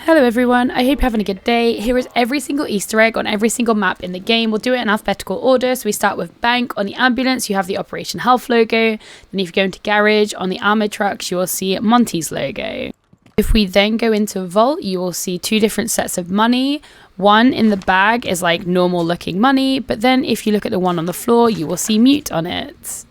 Hello everyone, I hope you're having a good day. Here is every single Easter egg on every single map in the game. We'll do it in alphabetical order. So we start with Bank. On the ambulance, you have the Operation Health logo. Then if you go into Garage, on the armoured trucks, you will see Monty's logo. If we then go into Vault, you will see two different sets of money. One in the bag is like normal looking money, but then if you look at the one on the floor, you will see Mute on it.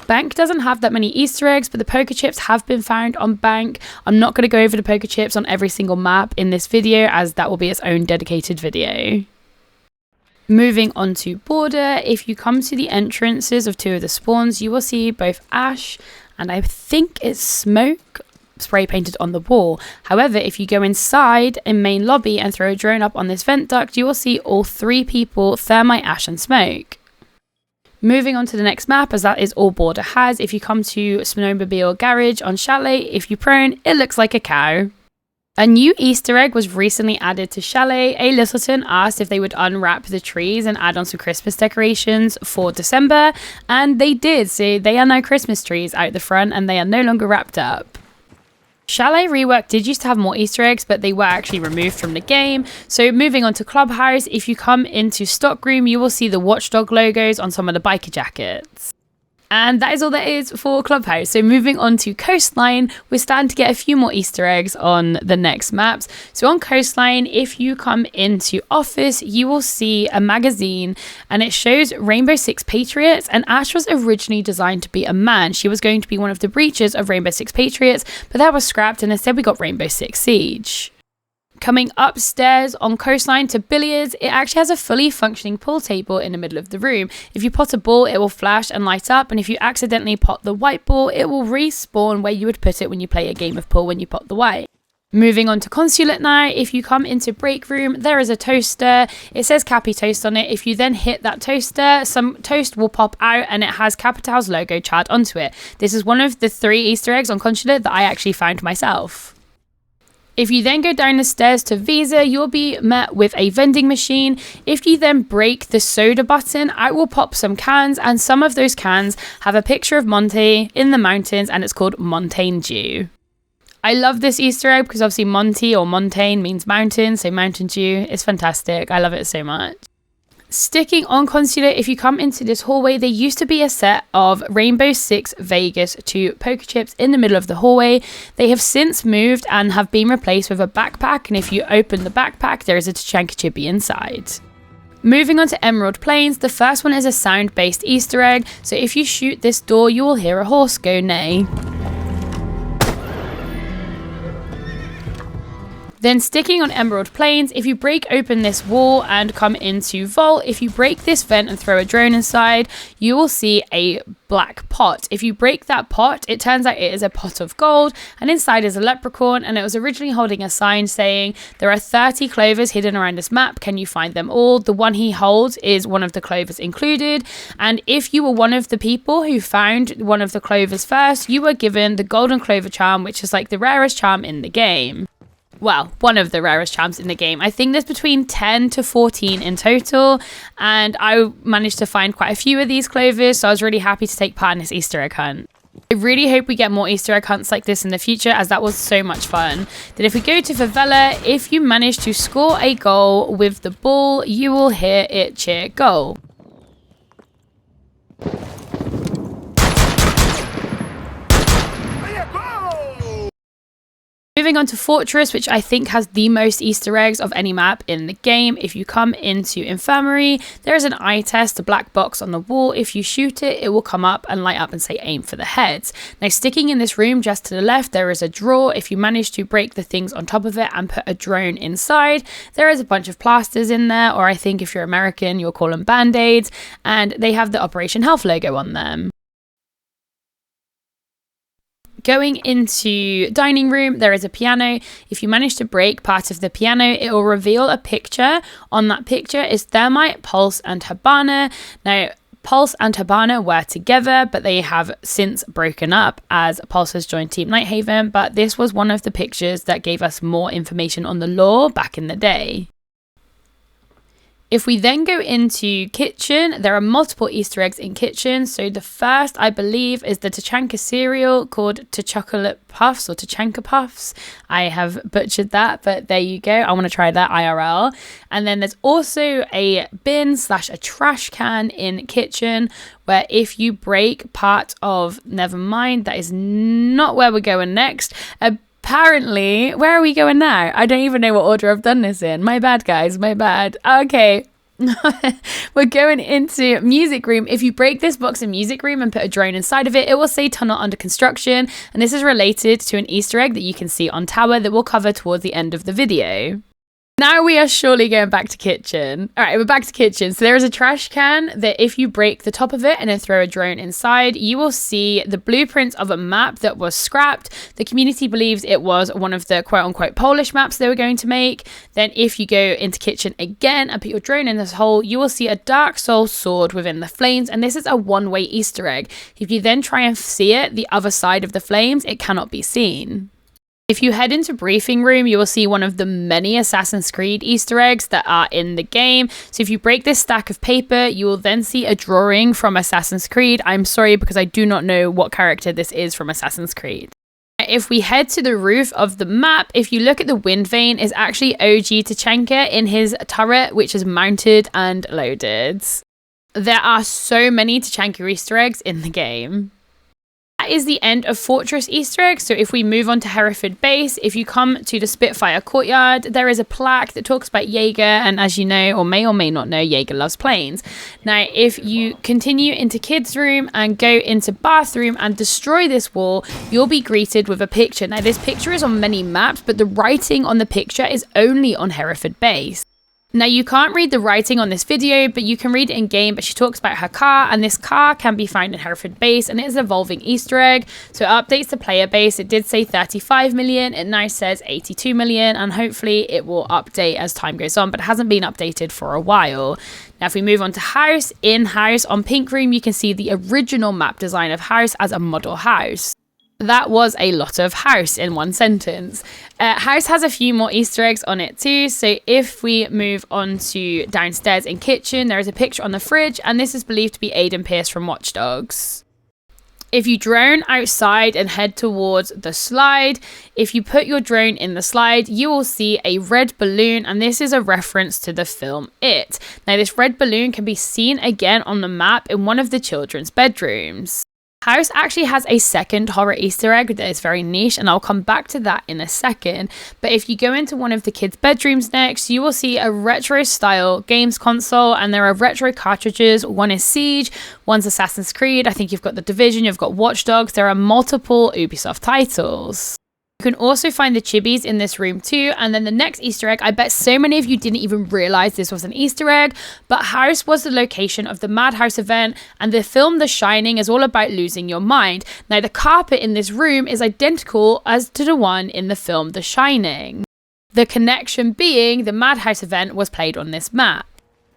Bank doesn't have that many Easter eggs, but the poker chips have been found on Bank. I'm not going to go over the poker chips on every single map in this video, as that will be its own dedicated video. Moving on to Border, if you come to the entrances of two of the spawns, you will see both ash and I think it's smoke spray painted on the wall. However, if you go inside in main lobby and throw a drone up on this vent duct, you will see all three people, thermite, ash and smoke. Moving on to the next map, as that is all Border has, if you come to Snowmobile Garage on Chalet, if you prone, it looks like a cow. A new Easter egg was recently added to Chalet. A Littleton asked if they would unwrap the trees and add on some Christmas decorations for December, and they did, so they are now Christmas trees out the front and they are no longer wrapped up. Chalet Rework did used to have more Easter eggs, but they were actually removed from the game. So moving on to Clubhouse, if you come into Stockroom, you will see the Watchdog logos on some of the biker jackets. And that is all there is for Clubhouse. So moving on to Coastline, we're starting to get a few more Easter eggs on the next maps. So on Coastline, if you come into Office, you will see a magazine and it shows Rainbow Six Patriots, and Ash was originally designed to be a man. She was going to be one of the breaches of Rainbow Six Patriots, but that was scrapped and instead we got Rainbow Six Siege. Coming upstairs on Coastline to Billiards, it actually has a fully functioning pool table in the middle of the room. If you pot a ball, it will flash and light up, and if you accidentally pot the white ball, it will respawn where you would put it when you play a game of pool when you pot the white. Moving on to Consulate now, if you come into Break Room, there is a toaster. It says Cappy Toast on it. If you then hit that toaster, some toast will pop out and it has Capital's logo charred onto it. This is one of the 3 Easter eggs on Consulate that I actually found myself. If you then go down the stairs to Visa, you'll be met with a vending machine. If you then break the soda button, I will pop some cans, and some of those cans have a picture of Monty in the mountains and it's called Montane Dew. I love this Easter egg because obviously Monty or Montane means mountain, so Mountain Dew is fantastic. I love it so much. Sticking on Consulate, if you come into this hallway, there used to be a set of Rainbow Six Vegas 2 poker chips in the middle of the hallway. They have since moved and have been replaced with a backpack, and if you open the backpack, there is a Tachanka chippy inside. Moving on to Emerald Plains, the first one is a sound-based Easter egg, so if you shoot this door, you will hear a horse go neigh. Then sticking on Emerald Plains, if you break open this wall and come into Vault, if you break this vent and throw a drone inside, you will see a black pot. If you break that pot, it turns out it is a pot of gold, and inside is a leprechaun, and it was originally holding a sign saying, "There are 30 clovers hidden around this map, can you find them all?" The one he holds is one of the clovers included, and if you were one of the people who found one of the clovers first, you were given the golden clover charm, which is like the rarest charm in the game. Well, one of the rarest charms in the game. I think there's between 10 to 14 in total, and I managed to find quite a few of these clovers, so I was really happy to take part in this Easter egg hunt. I really hope we get more Easter egg hunts like this in the future, as that was so much fun. Then if we go to Favela, if you manage to score a goal with the ball, you will hear it cheer goal. Moving on to Fortress, which I think has the most Easter eggs of any map in the game. If you come into Infirmary, there is an eye test, a black box on the wall. If you shoot it, it will come up and light up and say aim for the heads. Now, sticking in this room just to the left, there is a drawer. If you manage to break the things on top of it and put a drone inside, there is a bunch of plasters in there, or I think if you're American, you'll call them band-aids, and they have the Operation Health logo on them. Going into dining room, there is a piano. If you manage to break part of the piano, it will reveal a picture. On that picture is Thermite, Pulse and Habana. Now, Pulse and Habana were together, but they have since broken up as Pulse has joined Team Nighthaven, but this was one of the pictures that gave us more information on the lore back in the day. If we then go into kitchen, there are multiple Easter eggs in kitchen. So the first, I believe, is the Tachanka cereal called Tchocolate Puffs or Tachanka Puffs. I have butchered that, but there you go. I want to try that IRL. And then there's also a bin / a trash can in kitchen where if you break part of, never mind, that is not where we're going next. Apparently, where are we going now? I don't even know what order I've done this in. My bad, guys. My bad. Okay. We're going into music room. If you break this box in music room and put a drone inside of it, it will say tunnel under construction. And this is related to an Easter egg that you can see on tower that we'll cover towards the end of the video. Now we are surely going back to kitchen. All right, we're back to kitchen. So there is a trash can that if you break the top of it and then throw a drone inside, you will see the blueprints of a map that was scrapped. The community believes it was one of the quote unquote Polish maps they were going to make. Then if you go into kitchen again and put your drone in this hole, you will see a Dark Soul sword within the flames. And this is a one-way Easter egg. If you then try and see it, the other side of the flames, it cannot be seen. If you head into briefing room, you will see one of the many Assassin's Creed Easter eggs that are in the game. So if you break this stack of paper, you will then see a drawing from Assassin's Creed. I'm sorry because I do not know what character this is from Assassin's Creed. If we head to the roof of the map, if you look at the wind vane, is actually OG Tachanka in his turret, which is mounted and loaded. There are so many Tachanka Easter eggs in the game. That is the end of Fortress Easter eggs. So if we move on to Hereford Base, if you come to the Spitfire courtyard, there is a plaque that talks about Jaeger, and as you know, or may not know, Jaeger loves planes. Now, if you continue into kids' room and go into bathroom and destroy this wall, you'll be greeted with a picture. Now, this picture is on many maps, but the writing on the picture is only on Hereford Base. Now, you can't read the writing on this video, but you can read it in game, but she talks about her car, and this car can be found in Hereford Base, and it is an evolving Easter egg. So it updates the player base. It did say 35 million. It now says 82 million, and hopefully it will update as time goes on, but it hasn't been updated for a while. Now, if we move on to house, in-house on Pink Room, you can see the original map design of house as a model house. That was a lot of house in one sentence. House has a few more Easter eggs on it too. So if we move on to downstairs in kitchen, there is a picture on the fridge, and this is believed to be Aiden Pierce from Watch Dogs. If you drone outside and head towards the slide, if you put your drone in the slide, you will see a red balloon, and this is a reference to the film It. Now, this red balloon can be seen again on the map in one of the children's bedrooms. House actually has a second horror Easter egg that is very niche, and I'll come back to that in a second. But if you go into one of the kids' bedrooms next, you will see a retro style games console, and there are retro cartridges. One is Siege, one's Assassin's Creed. I think you've got The Division, you've got Watch Dogs. There are multiple Ubisoft titles. You can also find the chibis in this room too. And then the next Easter egg, I bet so many of you didn't even realize this was an Easter egg, but House was the location of the Madhouse event, and the film The Shining is all about losing your mind. Now, the carpet in this room is identical as to the one in the film The Shining. The connection being the Madhouse event was played on this map.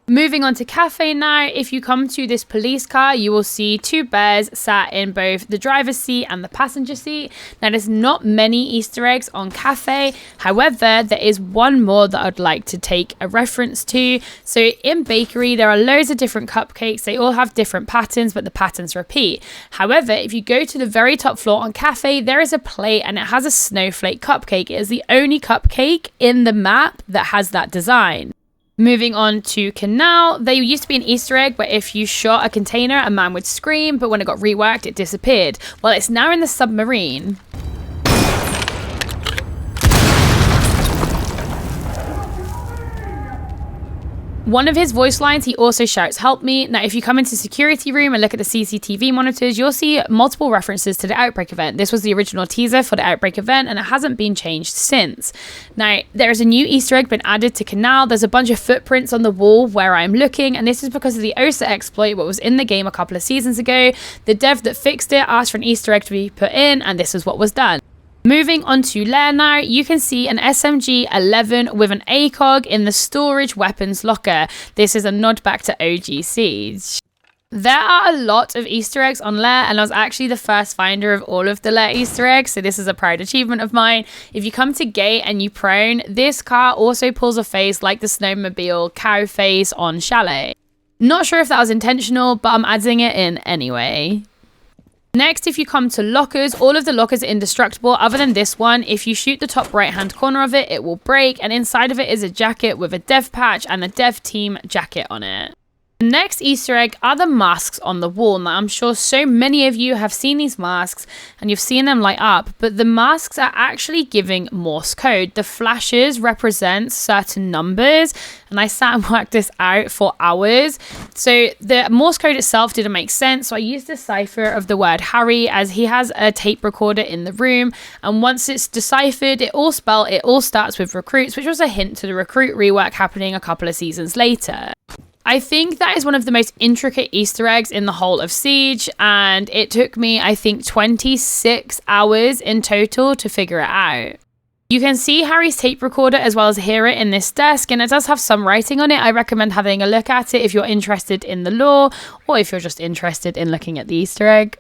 Moving on to cafe now, if you come to this police car, you will see two bears sat in both the driver's seat and the passenger seat. Now, there's not many Easter eggs on cafe. However, there is one more that I'd like to take a reference to. So in bakery, there are loads of different cupcakes. They all have different patterns, but the patterns repeat. However, if you go to the very top floor on cafe, there is a plate and it has a snowflake cupcake. It is the only cupcake in the map that has that design. Moving on to Canal, there used to be an Easter egg where if you shot a container, a man would scream, but when it got reworked, it disappeared. Well, it's now in the submarine. One of his voice lines, he also shouts, "Help me." Now, if you come into security room and look at the CCTV monitors, you'll see multiple references to the Outbreak event. This was the original teaser for the Outbreak event, and it hasn't been changed since. Now, there's a new Easter egg been added to Canal. There's a bunch of footprints on the wall where I'm looking, and this is because of the OSA exploit, what was in the game a couple of seasons ago. The dev that fixed it asked for an Easter egg to be put in, and this is what was done. Moving on to Lair now, you can see an SMG-11 with an ACOG in the storage weapons locker. This is a nod back to OG Siege. There are a lot of Easter eggs on Lair, and I was actually the first finder of all of the Lair Easter eggs, so this is a proud achievement of mine. If you come to Gate and you prone, this car also pulls a face like the snowmobile cow face on Chalet. Not sure if that was intentional, but I'm adding it in anyway. Next, if you come to lockers, all of the lockers are indestructible other than this one. If you shoot the top right hand corner of it, it will break, and inside of it is a jacket with a dev patch and a dev team jacket on it. The next Easter egg are the masks on the wall. Now, I'm sure so many of you have seen these masks and you've seen them light up, but the masks are actually giving Morse code. The flashes represent certain numbers, and I sat and worked this out for hours. So the Morse code itself didn't make sense, so I used the cipher of the word Harry, as he has a tape recorder in the room, and once it's deciphered, it all starts with recruits, which was a hint to the recruit rework happening a couple of seasons later. I think that is one of the most intricate Easter eggs in the whole of Siege, and it took me, I think, 26 hours in total to figure it out. You can see Harry's tape recorder as well as hear it in this desk, and it does have some writing on it. I recommend having a look at it if you're interested in the lore, or if you're just interested in looking at the Easter egg.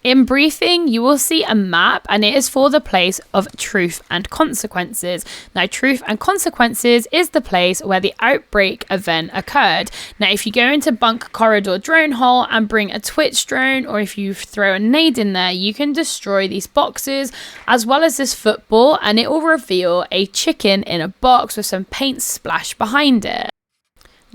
In briefing, you will see a map, and it is for the place of Truth and Consequences. Now, Truth and Consequences is the place where the outbreak event occurred. Now, if you go into bunk corridor drone hole and bring a Twitch drone, or if you throw a nade in there, you can destroy these boxes as well as this football, and it will reveal a chicken in a box with some paint splash behind it.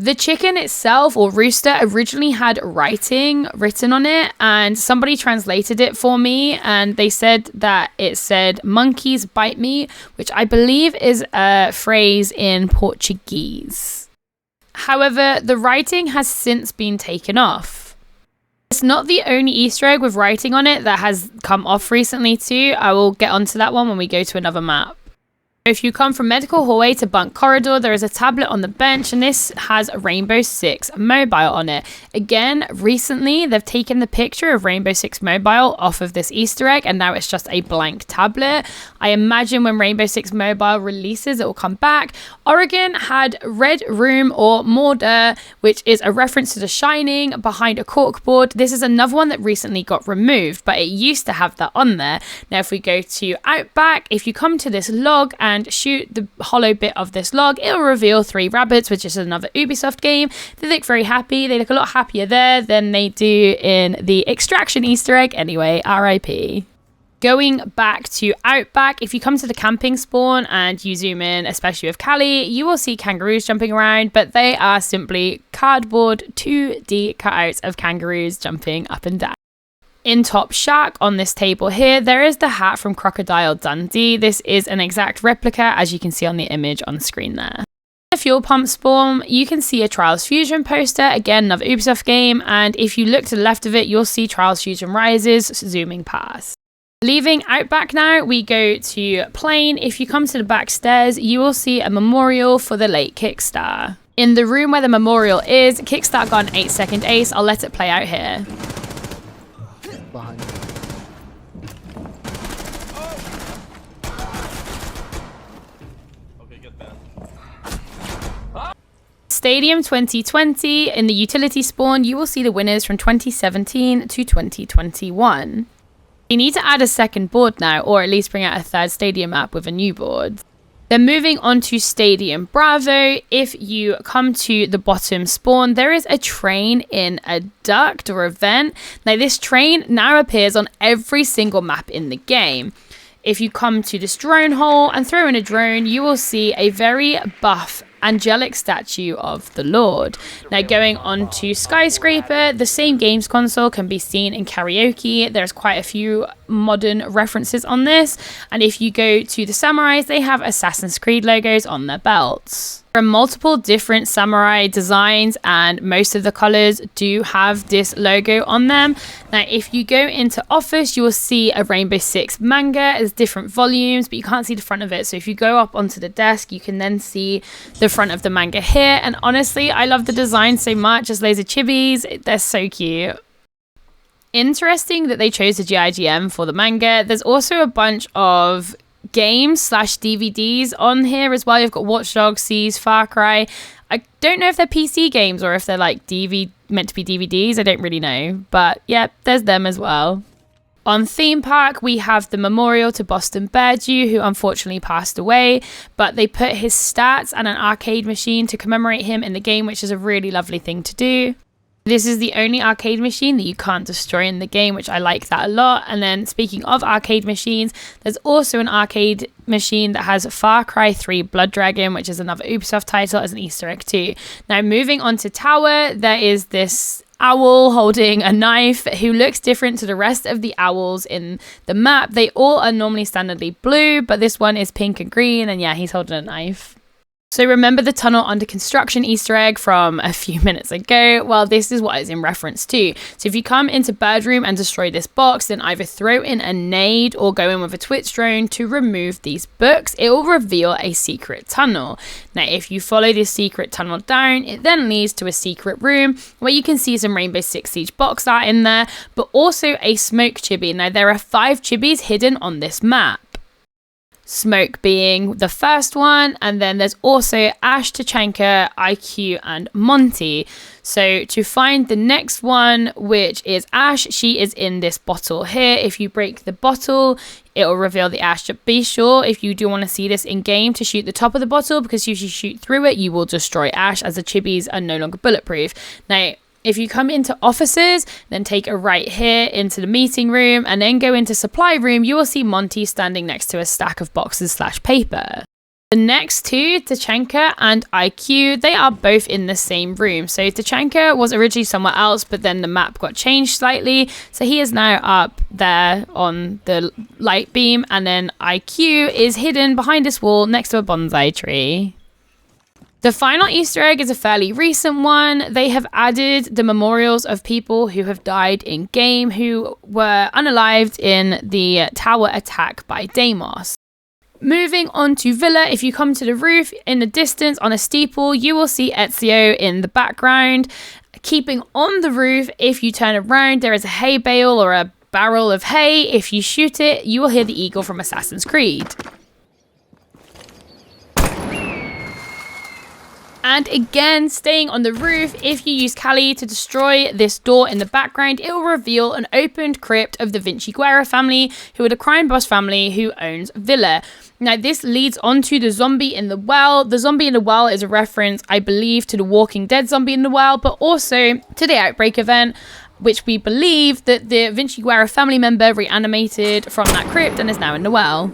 The chicken itself, or rooster, originally had writing written on it, and somebody translated it for me, and they said that it said "monkeys bite me," which I believe is a phrase in Portuguese. However, the writing has since been taken off. It's not the only Easter egg with writing on it that has come off recently too. I will get onto that one when we go to another map. If you come from medical hallway to bunk corridor, there is a tablet on the bench, and this has Rainbow Six Mobile on it. Again, recently they've taken the picture of Rainbow Six Mobile off of this Easter egg, and now it's just a blank tablet. I imagine when Rainbow Six Mobile releases, it will come back. Oregon had Red Room or Mordor, which is a reference to The Shining, behind a corkboard. This is another one that recently got removed, but it used to have that on there. Now, if we go to Outback, if you come to this log and shoot the hollow bit of this log, it'll reveal 3 rabbits, which is another Ubisoft game. They look very happy. They look a lot happier there than they do in the Extraction Easter egg. Anyway, RIP. Going back to Outback, if you come to the camping spawn and you zoom in, especially with Callie, you will see kangaroos jumping around, but they are simply cardboard 2D cutouts of kangaroos jumping up and down. In Top Shack on this table here, there is the hat from Crocodile Dundee. This is an exact replica, as you can see on the image on screen there. The fuel pump spawn, you can see a Trials Fusion poster, again another Ubisoft game, and if you look to the left of it, you'll see Trials Fusion Rises zooming past. Leaving Outback now, we go to Plain. If you come to the back stairs, you will see a memorial for the late Kickstar. In the room where the memorial is, Kickstar got an 8-second ace. I'll let it play out here. Behind. Okay, get that. Stadium 2020, in the utility spawn, you will see the winners from 2017 to 2021. You need to add a second board now, or at least bring out a third stadium map with a new board. Then moving on to Stadium Bravo, if you come to the bottom spawn, there is a train in a duct or a vent. Now this train now appears on every single map in the game. If you come to this drone hole and throw in a drone, you will see a very buff angelic statue of the Lord. Now going on to Skyscraper, the same games console can be seen in karaoke. There's quite a few modern references on this, and if you go to the samurais, they have Assassin's Creed logos on their belts. There are multiple different samurai designs, and most of the colors do have this logo on them. Now if you go into office, you will see a Rainbow Six manga. There's different volumes, but you can't see the front of it, so if you go up onto the desk, you can then see the front of the manga here. And honestly, I love the design so much. There's loads of chibis, they're so cute. Interesting that they chose the GIGM for the manga. There's also a bunch of games/DVDs on here as well. You've got Watch Dogs, Seas, Far Cry. I don't know if they're PC games or if they're like meant to be DVDs. I don't really know. But yeah, there's them as well. On theme park, we have the memorial to Boston Bear Jew, who unfortunately passed away, but they put his stats and an arcade machine to commemorate him in the game, which is a really lovely thing to do. This is the only arcade machine that you can't destroy in the game, which I like that a lot. And then speaking of arcade machines, there's also an arcade machine that has Far Cry 3 Blood Dragon, which is another Ubisoft title, as an Easter egg too. Now moving on to Tower, there is this owl holding a knife who looks different to the rest of the owls in the map. They all are normally standardly blue, but this one is pink and green, and yeah, he's holding a knife. So remember the tunnel under construction Easter egg from a few minutes ago? Well, this is what it's in reference to. So if you come into Bird Room and destroy this box, then either throw in a nade or go in with a Twitch drone to remove these books. It will reveal a secret tunnel. Now, if you follow this secret tunnel down, it then leads to a secret room where you can see some Rainbow Six Siege box art in there, but also a smoke chibi. Now, there are 5 chibis hidden on this map. Smoke being the first one, and then there's also Ash, Tachanka, IQ, and Monty. So to find the next one, which is Ash, she is in this bottle here. If you break the bottle, it will reveal the Ash. Be sure, if you do want to see this in game, to shoot the top of the bottle, because if you shoot through it, you will destroy Ash, as the chibis are no longer bulletproof. Now, if you come into offices, then take a right here into the meeting room and then go into supply room, you will see Monty standing next to a stack of boxes/paper. The next two, Tachanka and IQ, they are both in the same room. So Tachanka was originally somewhere else, but then the map got changed slightly. So he is now up there on the light beam, and then IQ is hidden behind this wall next to a bonsai tree. The final Easter egg is a fairly recent one. They have added the memorials of people who have died in game who were unalived in the tower attack by Deimos. Moving on to Villa, if you come to the roof in the distance on a steeple, you will see Ezio in the background. Keeping on the roof, if you turn around, there is a hay bale or a barrel of hay. If you shoot it, you will hear the eagle from Assassin's Creed. And again, staying on the roof, if you use Chalet to destroy this door in the background, it will reveal an opened crypt of the Vinci Guerra family, who are the crime boss family who owns Villa. Now, this leads on to the zombie in the well. The zombie in the well is a reference, I believe, to the Walking Dead zombie in the well, but also to the Outbreak event, which we believe that the Vinci Guerra family member reanimated from that crypt and is now in the well.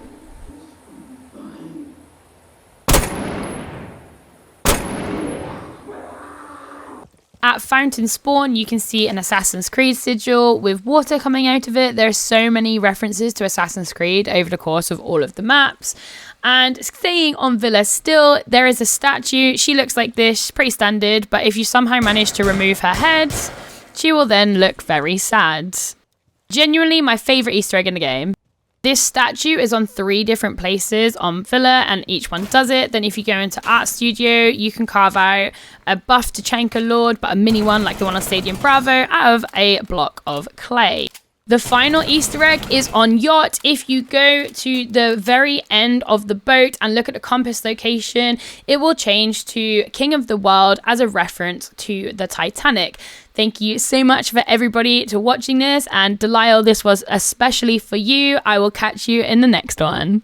At Fountain Spawn, you can see an Assassin's Creed sigil with water coming out of it. There are so many references to Assassin's Creed over the course of all of the maps. And staying on Villa still, there is a statue. She looks like this, pretty standard, but if you somehow manage to remove her head, she will then look very sad. Genuinely my favourite Easter egg in the game. This statue is on 3 different places on Villa, and each one does it. Then if you go into Art Studio, you can carve out a buff Tachanka Lord, but a mini one like the one on Stadium Bravo, out of a block of clay. The final Easter egg is on Yacht. If you go to the very end of the boat and look at the compass location, it will change to King of the World as a reference to the Titanic. Thank you so much for everybody to watching this, and Dilial, this was especially for you. I will catch you in the next one.